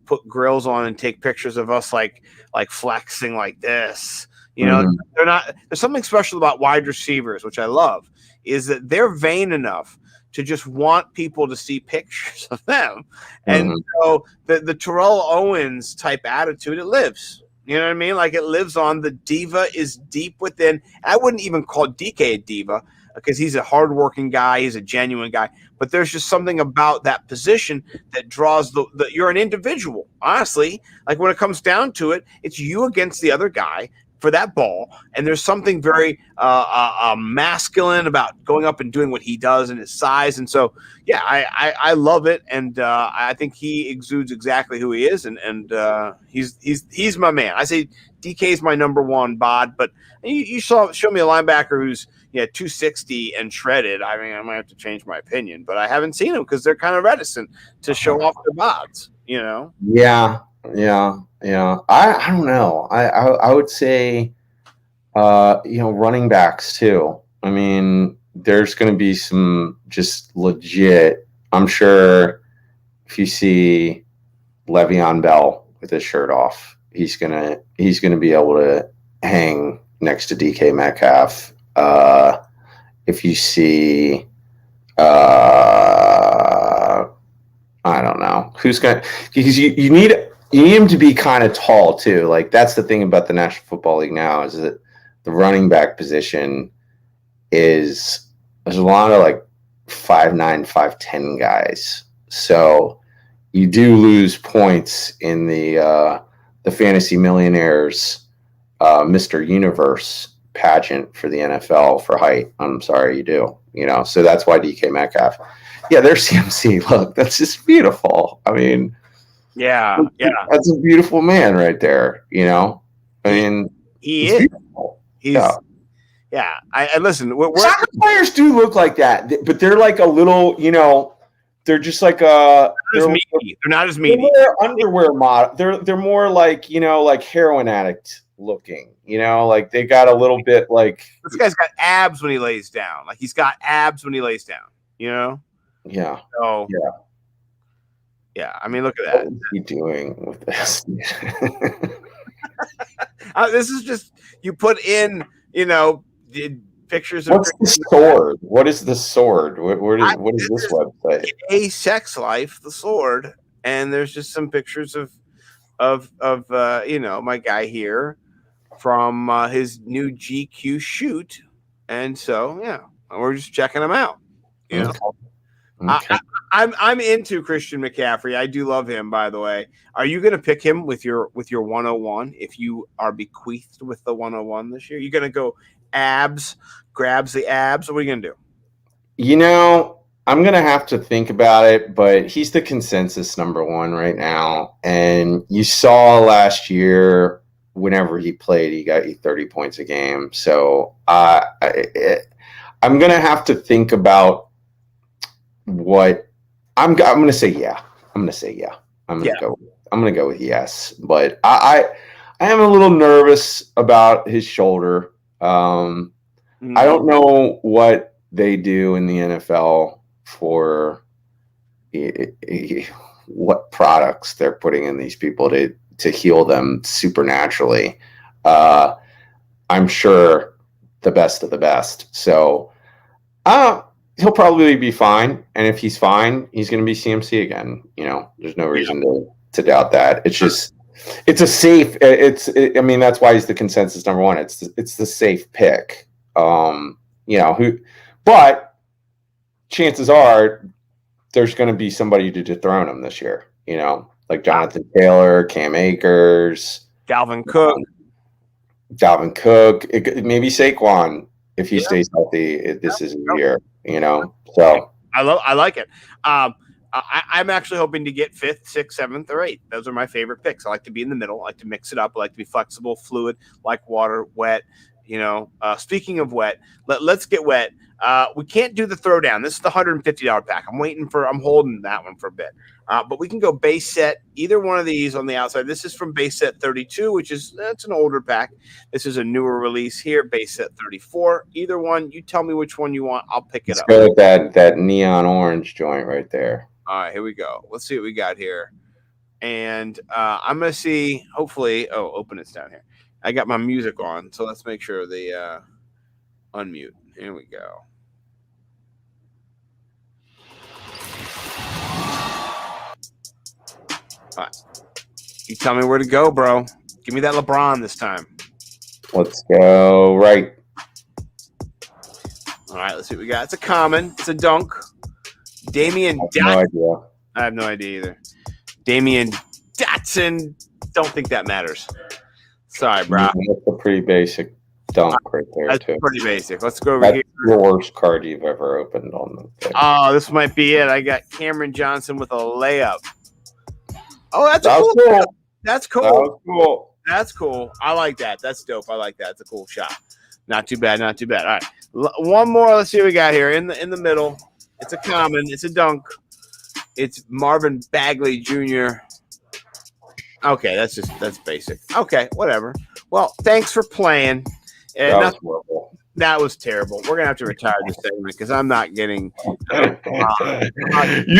put grills on, and take pictures of us like flexing like this. They're not. There's something special about wide receivers, which I love, is that they're vain enough to just want people to see pictures of them. And so the Terrell Owens type attitude, it lives. You know what I mean? Like it lives on. The diva is deep within. I wouldn't even call DK a diva because he's a hardworking guy. He's a genuine guy. But there's just something about that position that draws you're an individual. Honestly, like when it comes down to it, it's you against the other guy for that ball, and there's something very masculine about going up and doing what he does and his size, and so I love it, and I think he exudes exactly who he is, and he's my man. I say DK is my number one bod, but you show me a linebacker who's 260 and shredded. I mean, I might have to change my opinion, but I haven't seen them because they're kind of reticent to show off their bods. Yeah. I don't know. I would say, running backs too. I mean, there's going to be some just legit. I'm sure if you see Le'Veon Bell with his shirt off, he's gonna be able to hang next to DK Metcalf. If you see, I don't know who's because you need him to be kind of tall too. Like that's the thing about the National Football League now is that the running back position there's a lot of like 5'9", 5'10" guys. So you do lose points in the Fantasy Millionaires Mr. Universe pageant for the NFL for height. I'm sorry, you do. So that's why DK Metcalf. Yeah, there's CMC. Look, that's just beautiful. I mean, yeah, that's a beautiful man right there. I mean, he is. Beautiful. I listen. Soccer players do look like that, but they're like a little. They're just like a. They're not as meaty. They're underwear model. They're more like like heroin addict looking. Like they got a little bit like. This guy's got abs when he lays down. Like he's got abs when he lays down. Yeah. So yeah. I mean, look at that. What is he doing with this? This is just you put in, pictures of What's the sword? What is the sword? What is this website? A Sex Life, the sword, and there's just some pictures of my guy here from his new GQ shoot, and so we're just checking him out. You know, Okay. I'm into Christian McCaffrey. I do love him, by the way. Are you going to pick him with your 101 if you are bequeathed with the 101 this year? You're going to go grabs the abs. What are you going to do? You know, I'm going to have to think about it, but he's the consensus number one right now. And you saw last year, whenever he played, he got you 30 points a game. So I'm going to have to think about what I'm going to say. Yeah, I'm going to say yeah. I'm going to go with yes. But I am a little nervous about his shoulder. I don't know what they do in the NFL for what products they're putting in these people to heal them supernaturally. I'm sure the best of the best. So he'll probably be fine. And if he's fine, he's going to be CMC again. You know, there's no reason to doubt that. It's just, it's a safe, I mean, that's why he's the consensus number one. It's the safe pick. But chances are there's going to be somebody to dethrone him this year, like Jonathan Taylor, Cam Akers, Dalvin Cook, maybe Saquon if he stays healthy. This is a year, so I like it. I'm actually hoping to get 5th, 6th, 7th, or 8th. Those are my favorite picks. I like to be in the middle. I like to mix it up. I like to be flexible, fluid, like water, wet. Speaking of wet, let's get wet. We can't do the throwdown. This is the $150 pack. I'm holding that one for a bit. But we can go base set, either one of these on the outside. This is from base set 32, that's an older pack. This is a newer release here, base set 34. Either one, you tell me which one you want. I'll pick it up. Let's go with that neon orange joint right there. All right, here we go. Let's see what we got here. And I'm going to see, hopefully, open it's down here. I got my music on, so let's make sure the unmute. Here we go. All right. You tell me where to go, bro. Give me that LeBron this time. Let's go right. All right, let's see what we got. It's a common. It's a dunk. Damian Dotson. I have no idea either. Damian Dotson. Don't think that matters. Sorry, bro. That's a pretty basic dunk right there, That's too. Pretty basic. Let's go over here. The worst card you've ever opened on the thing. Oh, this might be it. I got Cameron Johnson with a layup. Oh, that's cool. That's cool. That was cool. That's cool. I like that. That's dope. I like that. It's a cool shot. Not too bad. Not too bad. All right. One more. Let's see what we got here in the middle. It's a common. It's a dunk. It's Marvin Bagley Jr. Okay, that's basic. Okay, whatever. Well, thanks for playing. That was horrible. That was terrible. We're gonna have to retire this segment because I'm not getting. You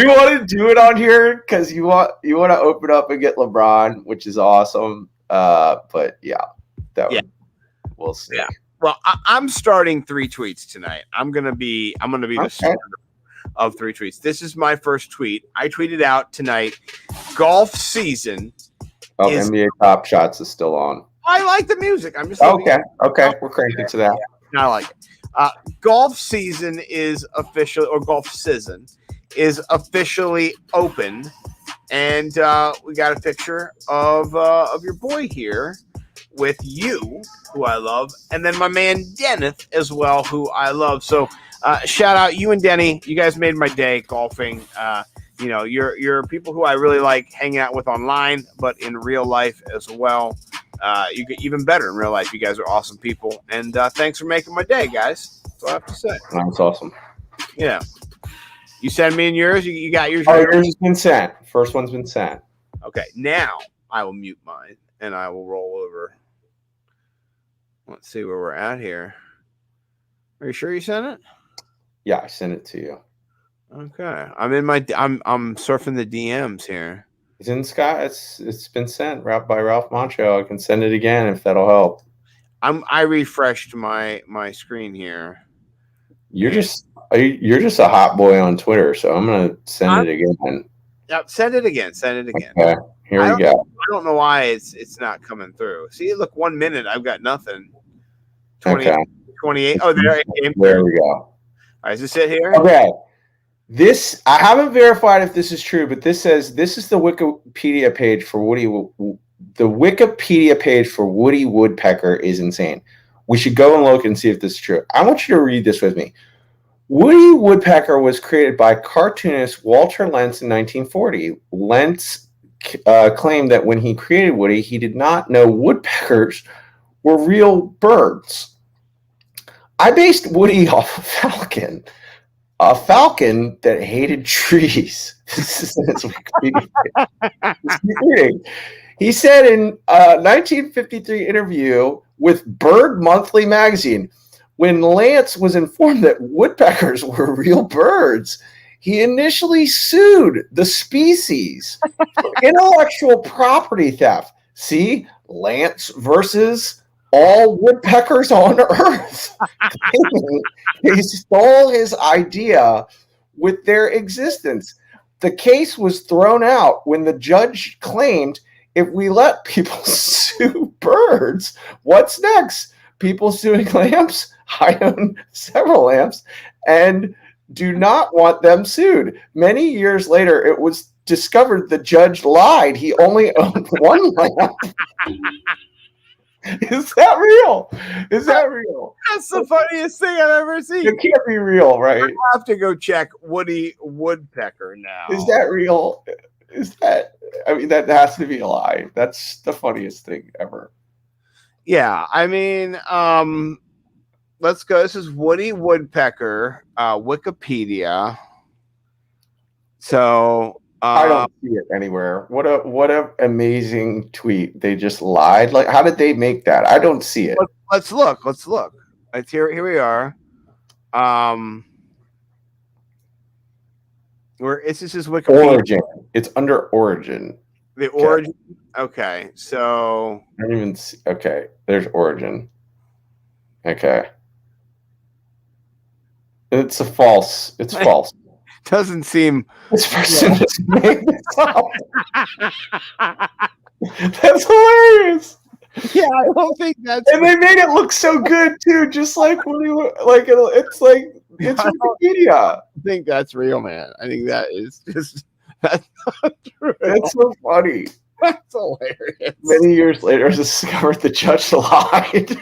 want to do it on here because you want to open up and get LeBron, which is awesome. But we'll see. Yeah. Well, I'm starting 3 tweets tonight. I'm gonna be the starter of 3 tweets. This is my first tweet. I tweeted out tonight. Golf season. NBA Top Shots is still on. I like the music. I'm just okay. We're cranking to that. I like it. Golf season is official, or golf season is officially open, and we got a picture of your boy here with you, who I love, and then my man Dennis as well, who I love. So shout out you and Denny. You guys made my day golfing. You're people who I really like hanging out with online, but in real life as well. You get even better in real life. You guys are awesome people, and thanks for making my day, guys. That's all I have to say. That's awesome. Yeah. You send me in yours. You got yours. Oh, yours has been sent. First one's been sent. Okay, now I will mute mine and I will roll over. Let's see where we're at here. Are you sure you sent it? Yeah, I sent it to you. Okay, I'm surfing the DMs here. It's in Scott. It's been sent by Ralph Macho. I can send it again if that'll help. I refreshed my screen here. You're just a hot boy on Twitter, so I'm gonna send it again. Yep, send it again. Okay, here we go. I don't know why it's not coming through. See, look, 1 minute, I've got nothing. 28. Oh, there it came through. There we go. All right, is this it here? Okay. This, I haven't verified if this is true, but this says this is the Wikipedia page for Woody. The Wikipedia page for Woody Woodpecker is insane. We should go and look and see if this is true. I want you to read this with me. Woody Woodpecker was created by cartoonist Walter Lentz in 1940. Lentz claimed that when he created Woody, he did not know woodpeckers were real birds. I based Woody off a falcon that hated trees. This is his Wikipedia. He said in a 1953 interview with Bird Monthly magazine, when Lance was informed that woodpeckers were real birds, he initially sued the species for intellectual property theft. See, Lance versus all woodpeckers on Earth. They stole his idea with their existence. The case was thrown out when the judge claimed, if we let people sue birds, what's next? People suing lamps? I own several lamps and do not want them sued. Many years later, it was discovered the judge lied. He only owned one lamp. Is that real? Is that real? That's the funniest thing I've ever seen. It can't be real, right? I have to go check Woody Woodpecker now. Is that real? Is that? I mean, that has to be a lie. That's the funniest thing ever. Yeah, I mean, let's go. This is Woody Woodpecker, Wikipedia. So I don't see it anywhere. What a amazing tweet! They just lied. Like, how did they make that? I don't see it. Let's look. It's here we are. Where this is Wikipedia. Origin. It's under Origin. The Origin. Okay, so I don't even see. Okay, there's Origin. Okay. It's a false. It's false. Doesn't seem. This person just made this up. That's hilarious. Yeah, I don't think that's. And they made it look so good too, just like when we like it's Wikipedia. I think that's real, man. I think that is just that's not true. That's so funny. That's hilarious. Many years later, I discovered the judge lied.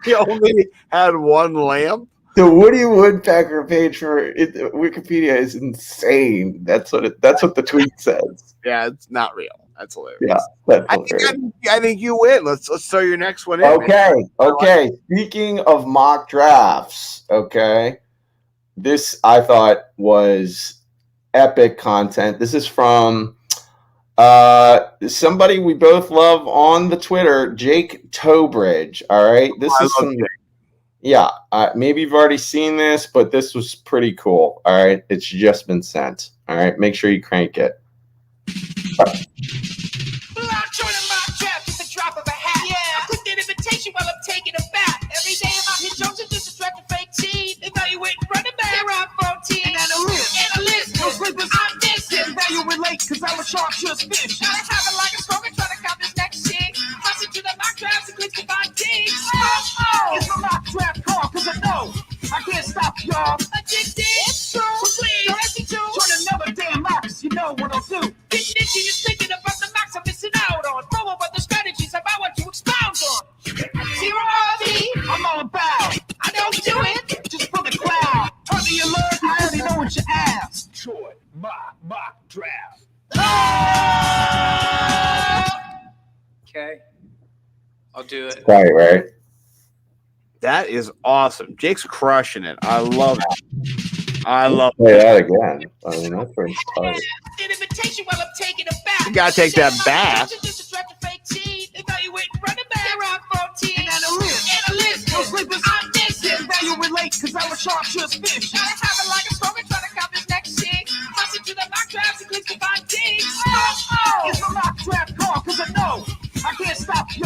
He only had one lamp. The Woody Woodpecker page for Wikipedia is insane. That's what the tweet says. Yeah, it's not real. That's hilarious. Yeah, that's hilarious. I think you win. Let's throw your next one in. Okay. Speaking of mock drafts, okay, this I thought was epic content. This is from somebody we both love on the Twitter, Jake Tobridge. All right, this is some. Yeah, maybe you've already seen this, but this was pretty cool. All right, it's just been sent. All right, make sure you crank it. While I'm taking a bath. Every day I'm out here joking just to track a fake team. Evaluating running back. There are 14. And analyst. No sleepers. I'm missing. Evaluate late because I'm a sharp just fish. Gotta have it like a stronger trying to count this next chick. Listen to the mock drafts and click the 5 teams. It's my mock draft call because I know I can't stop y'all. Addicted. It's true. So please, don't let me do. Turn another damn mocks. You know what I'll do. Getting itchy is thinking about the mocks I'm missing out on. Throw about the strategies about what to expound on. Zero RV, I'm all about. I don't do it, just for the cloud. Turn the alert, I already know what you asked. Troy, mock draft. Okay, I'll do it. Right. That is awesome. Jake's crushing it. I love it. I love it. Play that again. I mean, that's pretty tight. While I'm taking a bath. You gotta take that bath. Evaluate running back. There are 14. And analyst. No sleepers. I'm missing. Evaluate late because I'm a sharp just fish. Gotta have it like a stronger trying to count this next chick. Listen to the mock drafts and click the 5 teams. It's my mock draft call because I know I can't stop you.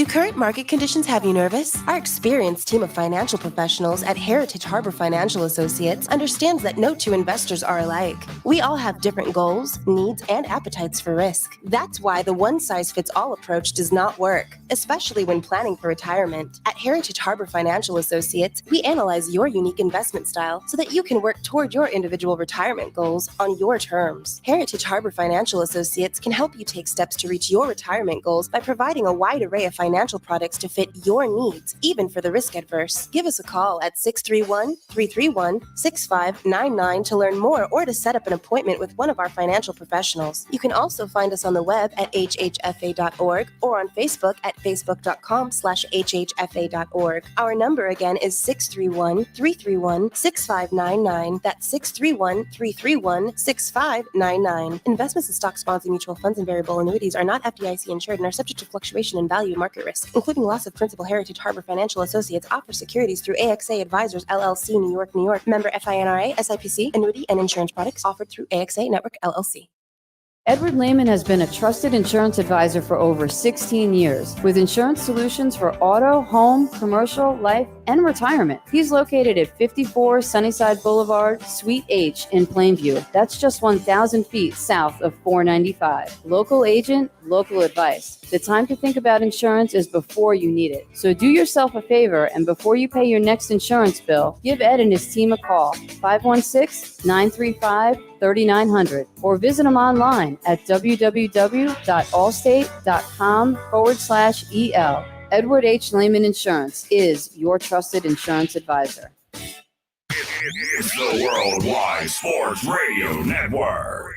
Do current market conditions have you nervous? Our experienced team of financial professionals at Heritage Harbor Financial Associates understands that no two investors are alike. We all have different goals, needs, and appetites for risk. That's why the one-size-fits-all approach does not work, especially when planning for retirement. At Heritage Harbor Financial Associates, we analyze your unique investment style so that you can work toward your individual retirement goals on your terms. Heritage Harbor Financial Associates can help you take steps to reach your retirement goals by providing a wide array of financial products to fit your needs, even for the risk adverse. Give us a call at 631-331-6599 to learn more or to set up an appointment with one of our financial professionals. You can also find us on the web at hhfa.org or on Facebook at facebook.com/hhfa.org. Our number again is 631-331-6599. That's 631-331-6599. Investments in stock, bonds, and mutual funds and variable annuities are not FDIC insured and are subject to fluctuation in value market risk, including loss of principal. Heritage Harbor Financial Associates offers securities through AXA Advisors LLC, New York, New York. Member FINRA, SIPC. Annuity and insurance products offered through AXA Network LLC. Edward Lehman has been a trusted insurance advisor for over 16 years with insurance solutions for auto, home, commercial, life, and retirement. He's located at 54 Sunnyside Boulevard, Suite H in Plainview. That's just 1,000 feet south of 495. Local agent, local advice. The time to think about insurance is before you need it. So do yourself a favor and before you pay your next insurance bill, give Ed and his team a call, 516-935-3900, or visit them online at www.allstate.com/EL. Edward H. Lehman Insurance is your trusted insurance advisor. It's the Worldwide Sports Radio Network.